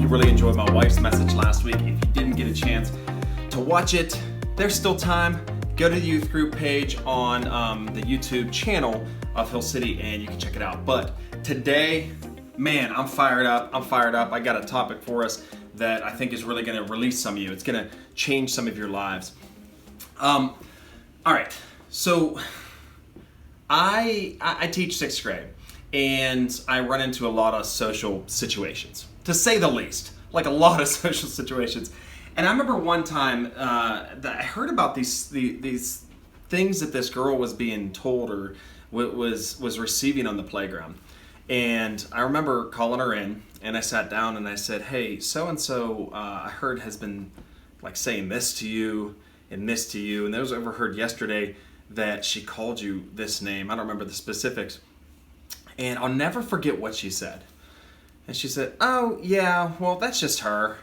really enjoyed my wife's message last week. If you didn't get a chance to watch it, there's still time. Go to the youth group page on the YouTube channel of Hill City and you can check it out. But today, man, I'm fired up. I got a topic for us that I think is really going to release some of you. It's going to change some of your lives. All right, so I teach 6th grade and I run into a lot of social situations, to say the least, like a lot of social situations. And I remember one time that I heard about these things that this girl was being told or was receiving on the playground. And I remember calling her in and I sat down and I said, hey, so-and-so I heard has been like saying this to you and this to you. And there was overheard yesterday that she called you this name. I don't remember the specifics. And I'll never forget what she said. And she said, oh, yeah, well, that's just her.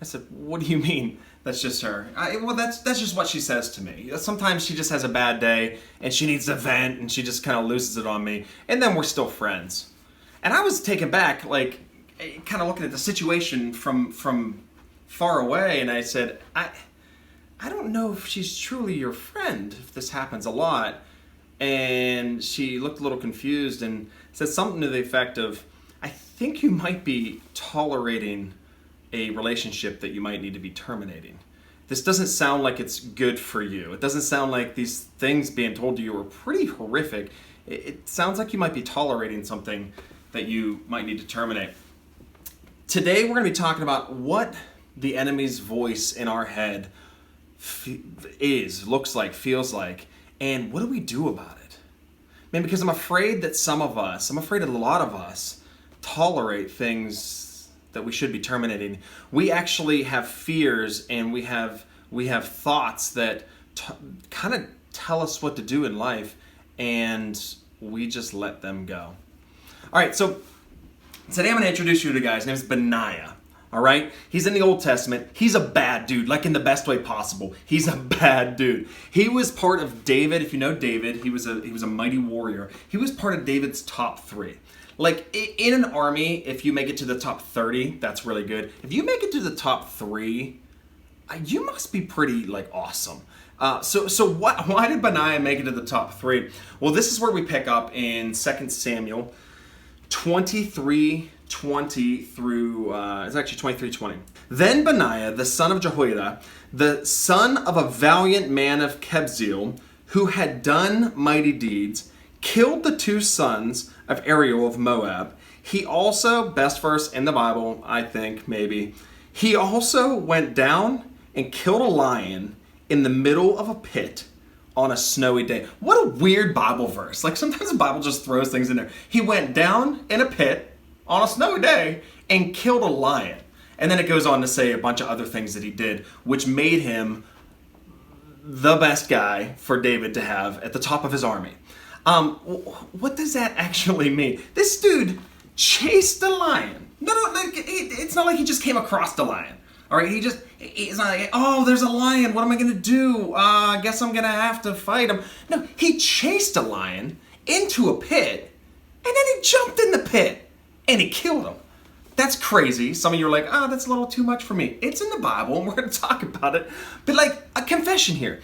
I said, what do you mean that's just her? Well, that's just what she says to me. Sometimes she just has a bad day and she needs to vent and she just kind of loses it on me. And then we're still friends. And I was taken back, like, kind of looking at the situation from far away. And I said, I don't know if she's truly your friend, if this happens a lot. And she looked a little confused and said something to the effect of, I think you might be tolerating a relationship that you might need to be terminating. This doesn't sound like it's good for you. It doesn't sound like these things being told to you are pretty horrific. It sounds like you might be tolerating something that you might need to terminate. Today we're going to be talking about what the enemy's voice in our head looks like, feels like, and what do we do about it? Man, because I'm afraid that I'm afraid a lot of us tolerate things that we should be terminating. We actually have fears and we have thoughts that kind of tell us what to do in life, and we just let them go. All right, so today I'm going to introduce you to a guy. His name is Benaiah. All right, he's in the Old Testament. He's a bad dude, like in the best way possible. He's a bad dude. He was part of David. If you know David, he was a mighty warrior. He was part of David's top 3. Like in an army, if you make it to the top 30, that's really good. If you make it to the top 3, you must be pretty like awesome. Why did Benaiah make it to the top 3? Well, this is where we pick up in 2 Samuel 23:20 through, it's actually 23:20. Then Benaiah, the son of Jehoiada, the son of a valiant man of Kebzeel, who had done mighty deeds, killed the 2 sons of Ariel of Moab. He also, best verse in the Bible, I think, maybe, he also went down and killed a lion in the middle of a pit on a snowy day. What a weird Bible verse. Like sometimes the Bible just throws things in there. He went down in a pit on a snowy day and killed a lion. And then it goes on to say a bunch of other things that he did, which made him the best guy for David to have at the top of his army. What does that actually mean? This dude chased a lion. No, it's not like he just came across the lion. All right, he's not like, oh, there's a lion. What am I going to do? I guess I'm going to have to fight him. No, he chased a lion into a pit, and then he jumped in the pit, and he killed him. That's crazy. Some of you are like, oh, that's a little too much for me. It's in the Bible, and we're going to talk about it. But like, a confession here.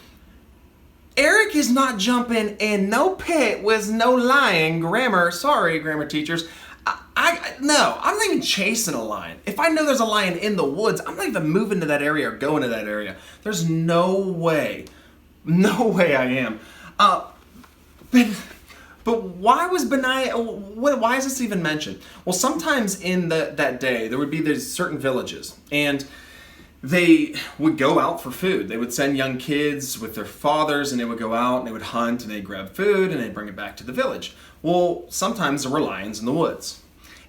Eric is not jumping in no pit with no lion. Sorry, grammar teachers. No, I'm not even chasing a lion. If I know there's a lion in the woods, I'm not even moving to that area or going to that area. There's no way I am. But why was Benaiah, why is this even mentioned? Well, sometimes in that day, there would be these certain villages, and they would go out for food. They would send young kids with their fathers, and they would go out and they would hunt and they'd grab food and they'd bring it back to the village. Well, sometimes there were lions in the woods.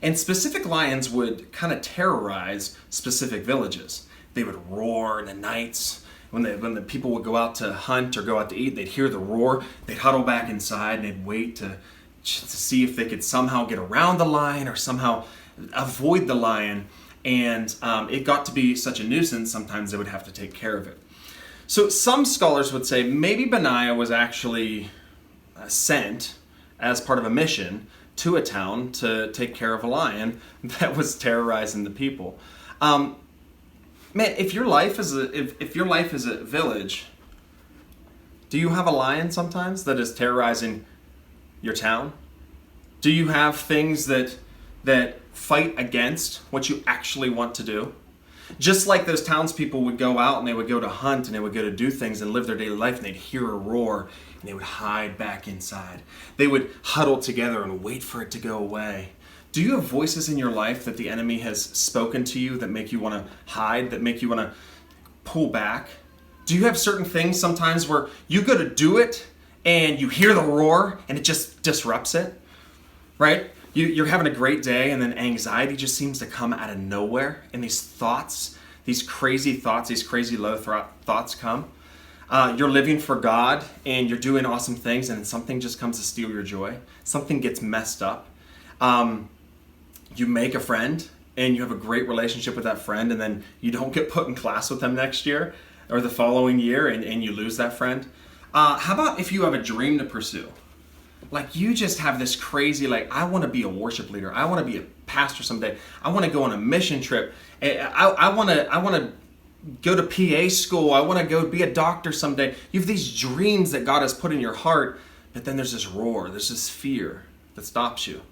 And specific lions would kind of terrorize specific villages. They would roar in the nights. When the people would go out to hunt or go out to eat, they'd hear the roar. They'd huddle back inside and they'd wait to see if they could somehow get around the lion or somehow avoid the lion. And it got to be such a nuisance, sometimes they would have to take care of it. So some scholars would say maybe Benaiah was actually sent as part of a mission to a town to take care of a lion that was terrorizing the people. Man, if your life is a village, do you have a lion sometimes that is terrorizing your town? Do you have things that fight against what you actually want to do? Just like those townspeople would go out and they would go to hunt and they would go to do things and live their daily life, and they'd hear a roar and they would hide back inside. They would huddle together and wait for it to go away. Do you have voices in your life that the enemy has spoken to you that make you want to hide, that make you want to pull back? Do you have certain things sometimes where you go to do it and you hear the roar and it just disrupts it, right? You're having a great day and then anxiety just seems to come out of nowhere, and these thoughts, these crazy thoughts, these crazy low thoughts come. You're living for God and you're doing awesome things, and then something just comes to steal your joy. Something gets messed up. You make a friend and you have a great relationship with that friend, and then you don't get put in class with them next year or the following year, and you lose that friend. How about if you have a dream to pursue? Like you just have this crazy, like, I want to be a worship leader. I want to be a pastor someday. I want to go on a mission trip. I want to go to PA school. I want to go be a doctor someday. You have these dreams that God has put in your heart, but then there's this roar, there's this fear that stops you.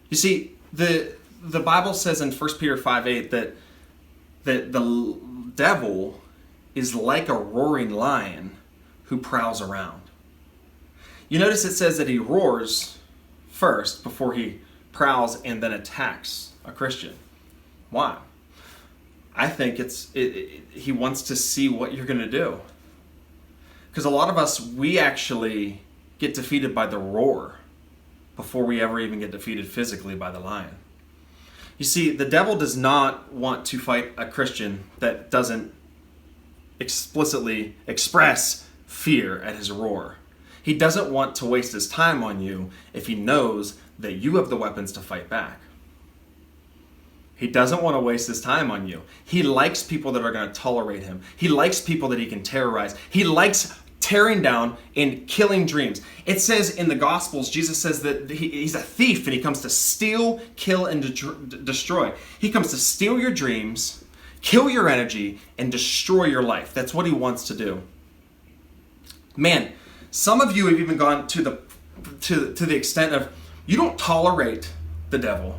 You see, the Bible says in 1 Peter 5:8 that the devil is like a roaring lion who prowls around. You notice it says that he roars first before he prowls and then attacks a Christian. Why? I think he wants to see what you're going to do. Because a lot of us, we actually get defeated by the roar before we ever even get defeated physically by the lion. You see, the devil does not want to fight a Christian that doesn't explicitly express fear at his roar. He doesn't want to waste his time on you if he knows that you have the weapons to fight back. He doesn't want to waste his time on you. He likes people that are going to tolerate him. He likes people that he can terrorize. He likes tearing down and killing dreams. It says in the Gospels, Jesus says that he's a thief and he comes to steal, kill, and destroy. He comes to steal your dreams, kill your energy, and destroy your life. That's what he wants to do. Man, some of you have even gone to the extent of you don't tolerate the devil,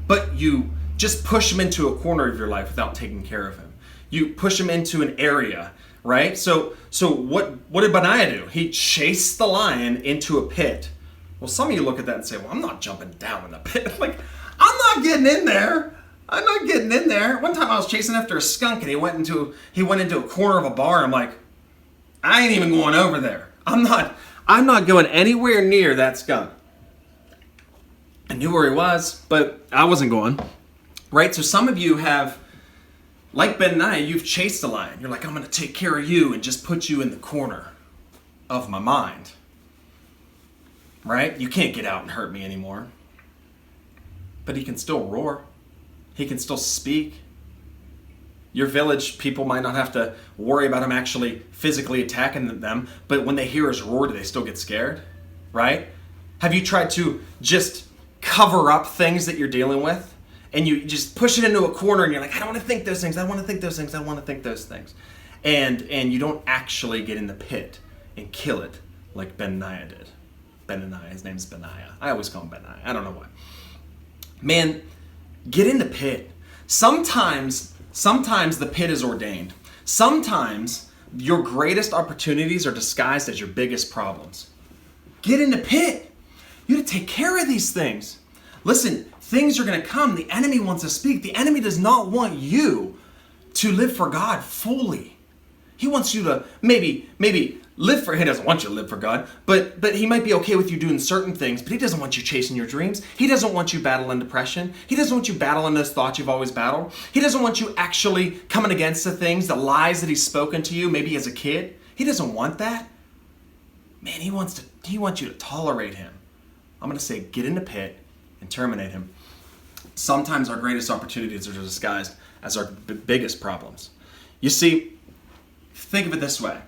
but you just push him into a corner of your life without taking care of him. You push him into an area, right? So what did Benaiah do? He chased the lion into a pit. Well, some of you look at that and say, well, I'm not jumping down in the pit. Like, I'm not getting in there. I'm not getting in there. One time I was chasing after a skunk and he went into a corner of a bar. I'm like, I ain't even going over there. I'm not going anywhere near that skunk. I knew where he was, but I wasn't going. Right? So some of you have, like Benaiah, you've chased a lion. You're like, I'm going to take care of you and just put you in the corner of my mind. Right? You can't get out and hurt me anymore. But he can still roar. He can still speak. Your village people might not have to worry about him actually physically attacking them, but when they hear his roar, do they still get scared? Right? Have you tried to just cover up things that you're dealing with? And you just push it into a corner and you're like, I don't want to think those things. I want to think those things. I want to think those things. And you don't actually get in the pit and kill it like Benaiah did. Benaiah, his name's Benaiah. I always call him Benaiah. I don't know why. Man, get in the pit. Sometimes the pit is ordained. Sometimes your greatest opportunities are disguised as your biggest problems. Get in the pit. You have to take care of these things. Listen, things are going to come. The enemy wants to speak. The enemy does not want you to live for God fully. He wants you to maybe live for, he doesn't want you to live for God, but he might be okay with you doing certain things, but he doesn't want you chasing your dreams. He doesn't want you battling depression. He doesn't want you battling those thoughts you've always battled. He doesn't want you actually coming against the things, the lies that he's spoken to you, maybe as a kid. He doesn't want that. Man, he wants you to tolerate him. I'm going to say, get in the pit and terminate him. Sometimes our greatest opportunities are disguised as our biggest problems. You see, think of it this way.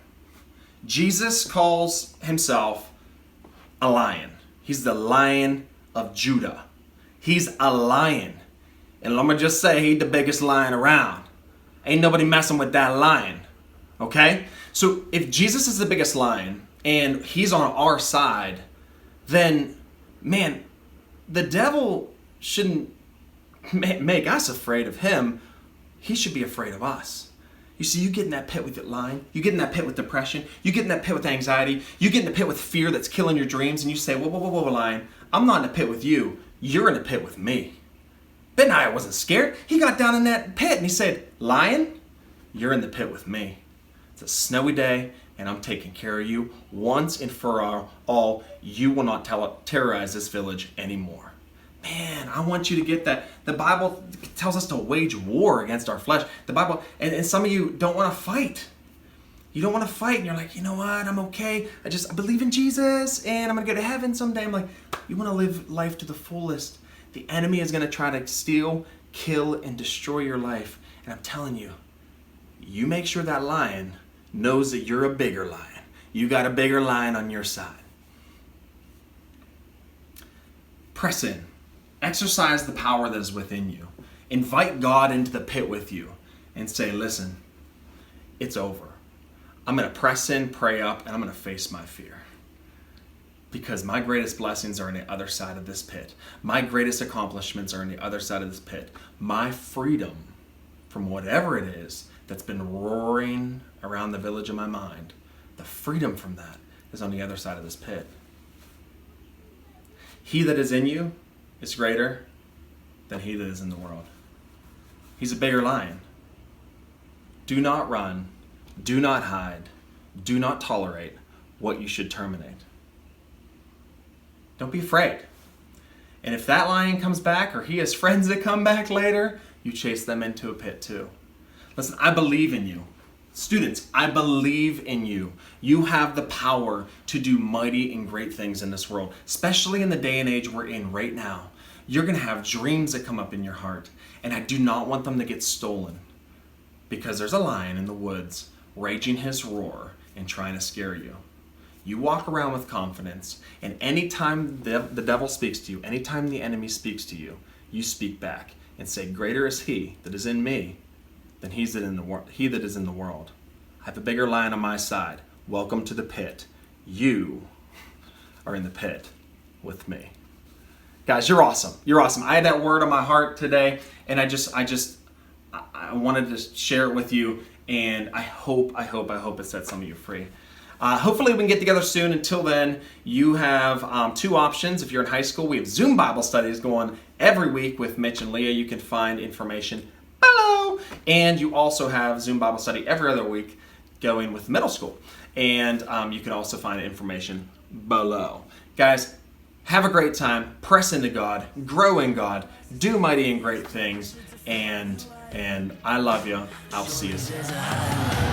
Jesus calls himself a lion. He's the Lion of Judah. He's a lion. And let me just say, he's the biggest lion around. Ain't nobody messing with that lion. Okay? So if Jesus is the biggest lion and he's on our side, then, man, the devil shouldn't make us afraid of him. He should be afraid of us. You see, you get in that pit with lying, you get in that pit with depression, you get in that pit with anxiety, you get in the pit with fear that's killing your dreams, and you say, whoa, lion, I'm not in a pit with you, you're in a pit with me. Benaiah wasn't scared. He got down in that pit and he said, lion, you're in the pit with me. It's a snowy day and I'm taking care of you once and for all. You will not terrorize this village anymore. Man, I want you to get that. The Bible tells us to wage war against our flesh. The Bible, and some of you don't want to fight. You don't want to fight, and you're like, you know what, I'm okay. I believe in Jesus, and I'm going to go to heaven someday. I'm like, you want to live life to the fullest. The enemy is going to try to steal, kill, and destroy your life. And I'm telling you, you make sure that lion knows that you're a bigger lion. You got a bigger lion on your side. Press in. Exercise the power that is within you. Invite God into the pit with you and say, listen, it's over. I'm going to press in, pray up, and I'm going to face my fear. Because my greatest blessings are on the other side of this pit. My greatest accomplishments are on the other side of this pit. My freedom from whatever it is that's been roaring around the village of my mind, the freedom from that is on the other side of this pit. He that is in you is greater than he that is in the world. He's a bigger lion. Do not run. Do not hide. Do not tolerate what you should terminate. Don't be afraid. And if that lion comes back or he has friends that come back later, you chase them into a pit too. Listen, I believe in you. Students, I believe in you. You have the power to do mighty and great things in this world, especially in the day and age we're in right now. You're going to have dreams that come up in your heart, and I do not want them to get stolen because there's a lion in the woods raging his roar and trying to scare you. You walk around with confidence, and anytime the devil speaks to you, anytime the enemy speaks to you, you speak back and say, greater is he that is in me than he that is in the world. I have a bigger lion on my side. Welcome to the pit. You are in the pit with me. Guys, you're awesome. You're awesome. I had that word on my heart today, and I wanted to share it with you, and I hope it set some of you free. Hopefully we can get together soon. Until then, you have two options. If you're in high school, we have Zoom Bible studies going every week with Mitch and Leah. You can find information below. And you also have Zoom Bible study every other week going with middle school. And you can also find information below. Guys, have a great time. Press into God. Grow in God. Do mighty and great things. And I love you. I'll see you soon.